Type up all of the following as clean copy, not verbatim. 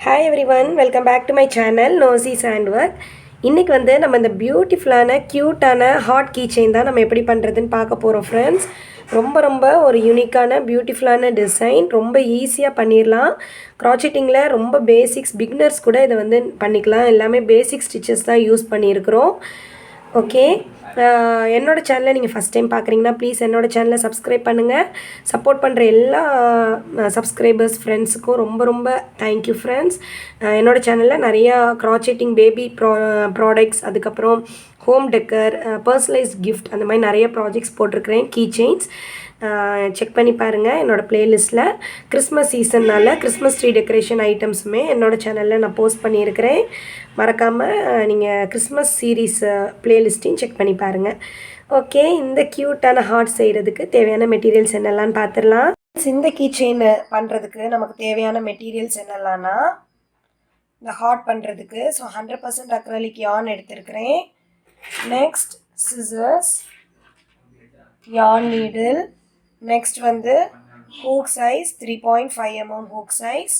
Hi everyone, welcome back to my channel Nosy Sandwork. இன்றைக்கி வந்து நம்ம இந்த பியூட்டிஃபுல்லான க்யூட்டான ஹாட் கீ செயின் தான் நம்ம எப்படி பண்ணுறதுன்னு பார்க்க போகிறோம் ஃப்ரெண்ட்ஸ். ரொம்ப ஒரு யூனிக்கான பியூட்டிஃபுல்லான டிசைன், ரொம்ப ஈஸியாக பண்ணிடலாம். க்ராச்செட்டிங்கில் ரொம்ப பேசிக்ஸ், பிகினர்ஸ் கூட இதை வந்து பண்ணிக்கலாம். எல்லாமே பேசிக் ஸ்டிச்சஸ் தான் யூஸ் பண்ணியிருக்கிறோம். ஓகே, என்னோடய சேனலை நீங்கள் ஃபஸ்ட் டைம் பார்க்குறீங்கன்னா ப்ளீஸ் என்னோடய சேனலை சப்ஸ்கிரைப் பண்ணுங்கள். சப்போர்ட் பண்ணுற எல்லா சப்ஸ்கிரைபர்ஸ் ஃப்ரெண்ட்ஸுக்கும் ரொம்ப தேங்க்யூ ஃப்ரெண்ட்ஸ். என்னோடய சேனலில் நிறையா க்ராச்செட்டிங் பேபி ப்ராடக்ட்ஸ், அதுக்கப்புறம் ஹோம் டெக்கர், பர்சனலைஸ்ட் கிஃப்ட், அந்த மாதிரி நிறைய ப்ராஜெக்ட்ஸ் போட்டிருக்கிறேன். கீ செயின்ஸ் செக் பண்ணி பாருங்கள் என்னோடய ப்ளேலிஸ்ட்டில். கிறிஸ்மஸ் சீசன்னால் கிறிஸ்மஸ் ட்ரீ டெக்கரேஷன் ஐட்டம்ஸுமே என்னோடய சேனலில் நான் போஸ்ட் பண்ணியிருக்கிறேன். மறக்காமல் நீங்கள் கிறிஸ்மஸ் சீரீஸ் ப்ளேலிஸ்ட்டையும் செக் பண்ணி பாருங்கள். ஓகே, இந்த க்யூட்டான ஹார்ட் செய்கிறதுக்கு தேவையான மெட்டீரியல்ஸ் என்னெல்லாம்னு பார்த்துடலாம். இந்த கீ செயின் பண்ணுறதுக்கு நமக்கு தேவையான மெட்டீரியல்ஸ் என்னெல்லாம்னா, இந்த ஹார்ட் பண்ணுறதுக்கு 100% அக்ரலிக் யார்ன் எடுத்துருக்கிறேன். Next scissors, yarn needle, next வந்து hook size 3.5 mm hook size.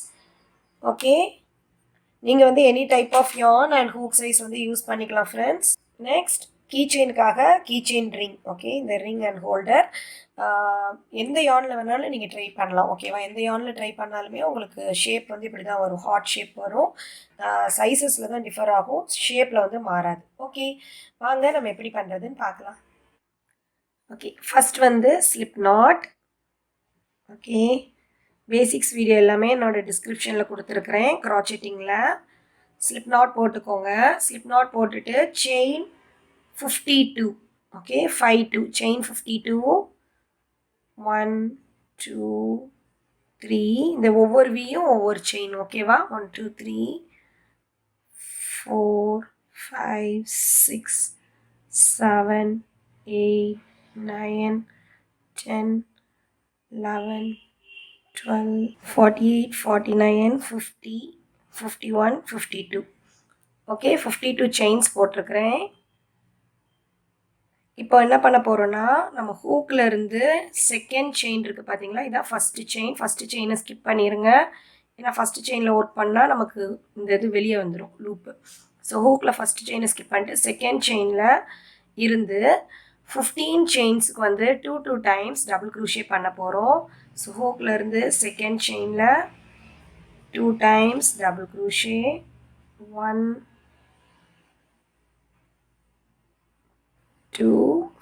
Okay, நீங்கள் வந்து any type of yarn and hook size வந்து யூஸ் பண்ணிக்கலாம் ஃப்ரெண்ட்ஸ். நெக்ஸ்ட் கீ செயினுக்காக கீ செயின் ரிங். ஓகே, இந்த ரிங் அண்ட் ஹோல்டர் எந்த யார்னில் வேணாலும் நீங்கள் ட்ரை பண்ணலாம். ஓகேவா, எந்த யார்னில் ட்ரை பண்ணாலுமே உங்களுக்கு ஷேப் வந்து இப்படி தான் வரும், ஹார்ட் ஷேப் வரும். சைஸஸில் தான் டிஃபர் ஆகும், ஷேப்பில் வந்து மாறாது. ஓகே, வாங்க நம்ம எப்படி பண்ணுறதுன்னு பார்க்கலாம். ஓகே, ஃபஸ்ட் வந்து slip not. Okay, basics video எல்லாமே என்னோடய டிஸ்கிரிப்ஷனில் கொடுத்துருக்குறேன். க்ராச்செட்டிங்கில் ஸ்லிப் நாட் போட்டுக்கோங்க. ஸ்லிப் நாட் போட்டுட்டு செயின் 52. Okay, 5 2 chain 52, 1 2 3. இந்த ஒவ்வொரு வீயும் ஒவ்வொரு செயின். ஓகேவா, 1 2 3 4 5 6 7 8 9 10 11 12 48 49 50 51 52. ஓகே, 52 செயின்ஸ் போட்டிருக்கிறேன். இப்போ என்ன பண்ண போகிறோன்னா, நம்ம ஹூக்கில் இருந்து செகண்ட் செயின் இருக்குது பார்த்தீங்களா, இதான் ஃபஸ்ட்டு செயின். ஃபஸ்ட்டு செயினை ஸ்கிப் பண்ணிடுங்க. ஏன்னா ஃபஸ்ட்டு செயினில் ஒர்க் பண்ணால் நமக்கு இந்த இது வெளியே வந்துடும், லூப்பு. ஸோ ஹூக்கில் ஃபஸ்ட்டு செயினை ஸ்கிப் பண்ணிட்டு செகண்ட் செயினில் இருந்து 15 செயின்ஸுக்கு வந்து 2 டைம்ஸ் டபுள் க்ரூஷே பண்ண போகிறோம். ஸோ ஹூக்கில் இருந்து செகண்ட் செயினில் 2 times double crochet, 1 2,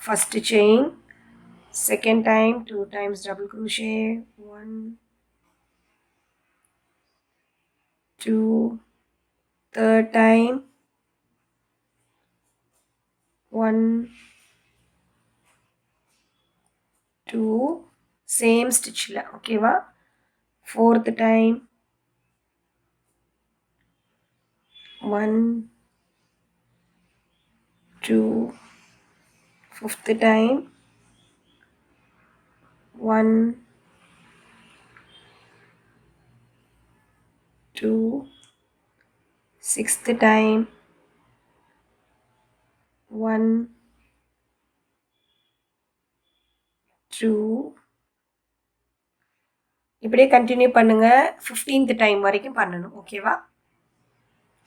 first chain, second time 2 times double crochet, 1 2, third time 1 2, same stitch la. Okay va, fourth time 1 2, fifth time 1 2, sixth time 1 2. இப்படியே கண்டினியூ பண்ணுங்க, 15th டைம் வரைக்கும் பண்ணணும். ஓகேவா,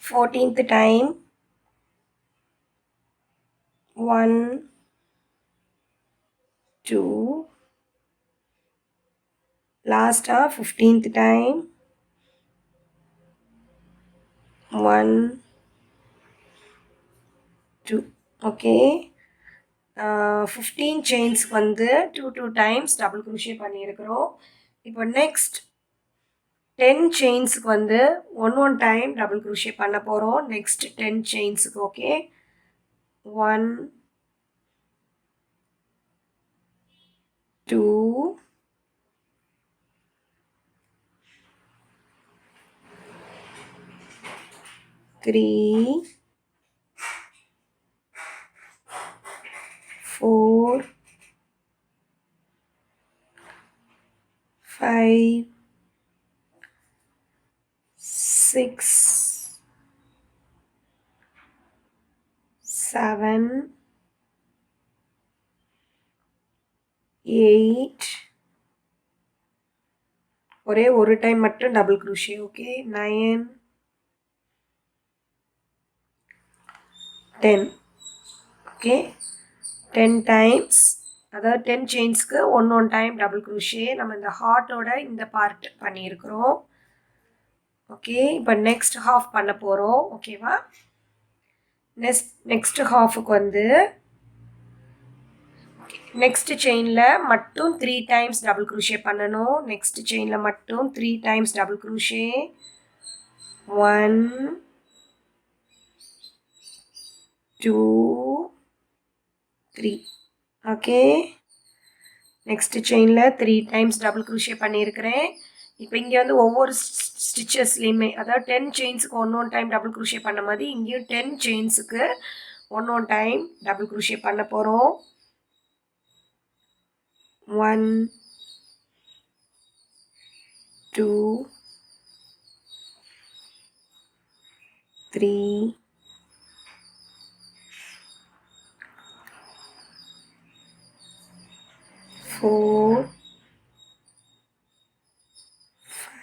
14th time 1 2, last 15th time 1 2. okay, 15 chains வந்து 2 times double crochet பண்ணியிருக்கிறோம். இப்போ next 10 செயின்ஸுக்கு வந்து 1 time double crochet பண்ண போகிறோம். நெக்ஸ்ட் 10 செயின்ஸுக்கு. ஓகே, 1 2 3 4 5 6 7 8. ஒரே ஒரு டைம் மட்டும் double crochet. Okay, 9 10. Okay, 10 times, அதாவது 10 செயின்ஸ்க்கு ஒன் டைம் டபுள் க்ரூஷே நம்ம இந்த ஹார்ட்டோட இந்த பார்ட் பண்ணியிருக்கிறோம். ஓகே, இப்போ நெக்ஸ்ட் ஹாஃப் பண்ண போகிறோம். ஓகேவா, நெக்ஸ்ட் ஹாஃபுக்கு வந்து நெக்ஸ்ட் செயினில் மட்டும் 3 டைம்ஸ் டபுள் க்ரூஷே பண்ணணும். நெக்ஸ்ட் செயினில் மட்டும் 3 times double crochet. 1 2 3. Okay, next செயினில் 3 டைம்ஸ் டபுள் க்ரூஷே பண்ணியிருக்கிறேன். இப்போ இங்கே வந்து ஒவ்வொரு ஸ்டிச்சஸ்லேயுமே, அதாவது 10 செயின்ஸுக்கு ஒன் டைம் டபுள் க்ரூஷே பண்ண மாதிரி இங்கேயும் 10 செயின்ஸுக்கு ஒன் டைம் டபுள் க்ரூஷே பண்ண போகிறோம். 1 2 3 4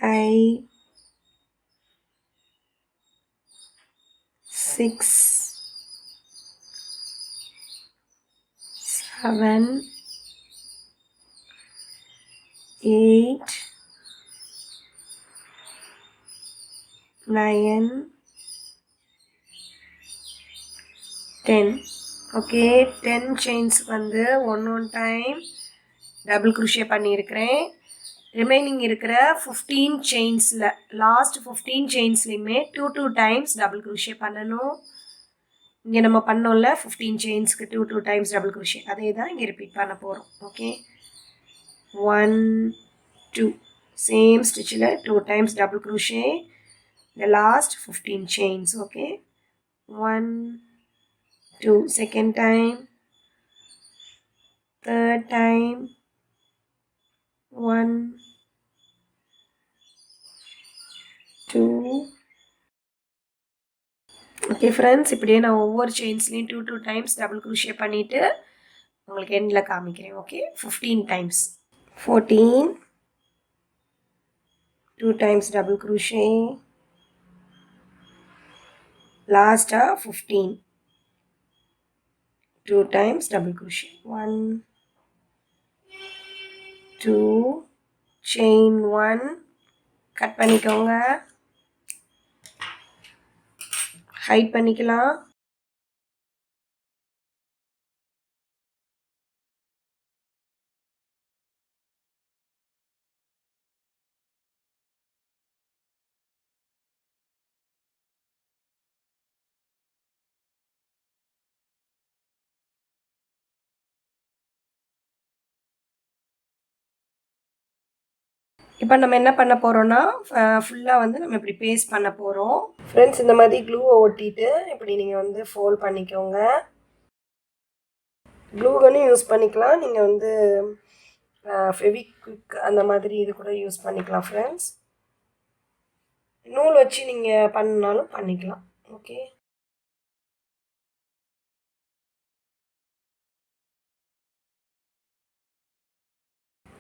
5 6 7 8 9 10. ஓகே, 10 செயின்ஸ் வந்து ஒன் டைம் டபுள் க்ரூஷே பண்ணியிருக்கிறேன். ரிமைனிங் இருக்கிற 15 செயின்ஸில் லாஸ்ட் 15 செயின்ஸ்லையுமே 2 டைம்ஸ் டபுள் க்ரூஷே பண்ணணும். இங்கே நம்ம பண்ணோம்ல 15 செயின்ஸ்க்கு 2 டைம்ஸ் டபுள் க்ரூஷே, அதே தான் இங்கே ரிப்பீட் பண்ண போகிறோம். ஓகே, 1 2 சேம் ஸ்டிச்சில் 2 times double crochet, the last 15 chains. Okay, 1 2, second time, third time, 1 2. Okay friends, இப்படியே நான் ஒவ்வொரு செயின்ஸ்லேயும் 2 டைம்ஸ் டபுள் க்ரூஷே பண்ணிவிட்டு உங்களுக்கு எண்டில் காமிக்கிறேன். Okay, 15 times. 14 2 times double crochet, லாஸ்ட்டாக 15 2 times double crochet. 1 2 chain 1 cut பண்ணிக்கோங்க, ஹைட் பண்ணிக்கலாம். இப்போ நம்ம என்ன பண்ண போகிறோன்னா ஃபுல்லாக வந்து நம்ம இப்படி பேஸ்ட் பண்ண போகிறோம். ஃப்ரெண்ட்ஸ், இந்த மாதிரி க்ளூவை ஒட்டிட்டு இப்படி நீங்கள் வந்து ஃபோல்ட் பண்ணிக்கோங்க. க்ளூ கன்னும் யூஸ் பண்ணிக்கலாம், நீங்கள் வந்து ஃபெவிக்விக் அந்த மாதிரி இது கூட யூஸ் பண்ணிக்கலாம். ஃப்ரெண்ட்ஸ், நூல் வச்சு நீங்கள் பண்ணாலும் பண்ணிக்கலாம். ஓகே,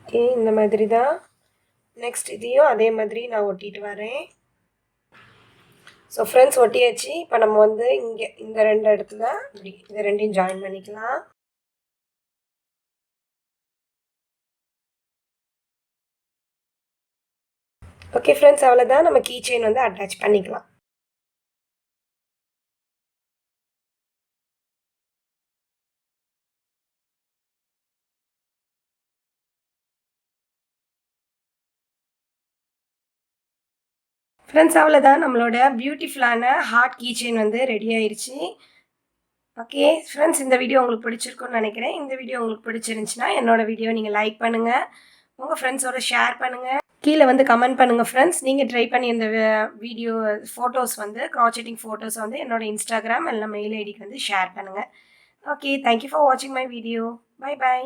ஓகே, இந்த மாதிரி தான். நெக்ஸ்ட் இதையும் அதே மாதிரி நான் ஒட்டிட்டு வரேன். ஸோ ஃப்ரெண்ட்ஸ், ஒட்டியாச்சு. இப்போ நம்ம வந்து இங்கே இந்த 2 இடத்துல இப்படி இந்த ரெண்டையும் ஜாயின் பண்ணிக்கலாம். ஓகே ஃப்ரெண்ட்ஸ், அவ்வளோதான். நம்ம கீ செயின் வந்து அட்டாச் பண்ணிக்கலாம். ஃப்ரெண்ட்ஸ், அவ்வளோதான். நம்மளோட பியூட்டிஃபுல்லான ஹார்ட் கீ செயின் வந்து ரெடி ஆயிடுச்சு. ஓகே ஃப்ரெண்ட்ஸ், இந்த வீடியோ உங்களுக்கு பிடிச்சிருக்குன்னு நினைக்கிறேன். இந்த வீடியோ உங்களுக்கு பிடிச்சிருந்துச்சுன்னா என்னோடய வீடியோ நீங்கள் லைக் பண்ணுங்கள், உங்கள் ஃப்ரெண்ட்ஸோட ஷேர் பண்ணுங்கள், கீழே வந்து கமெண்ட் பண்ணுங்கள். ஃப்ரெண்ட்ஸ், நீங்கள் ட்ரை பண்ணி இந்த வீடியோ ஃபோட்டோஸ் வந்து க்ராச்செட்டிங் ஃபோட்டோஸ் வந்து என்னோடய இன்ஸ்டாகிராம் இல்லை மெயில் ஐடிக்கு வந்து ஷேர் பண்ணுங்கள். ஓகே, தேங்க்யூ ஃபார் வாட்சிங் மை வீடியோ. Bye by.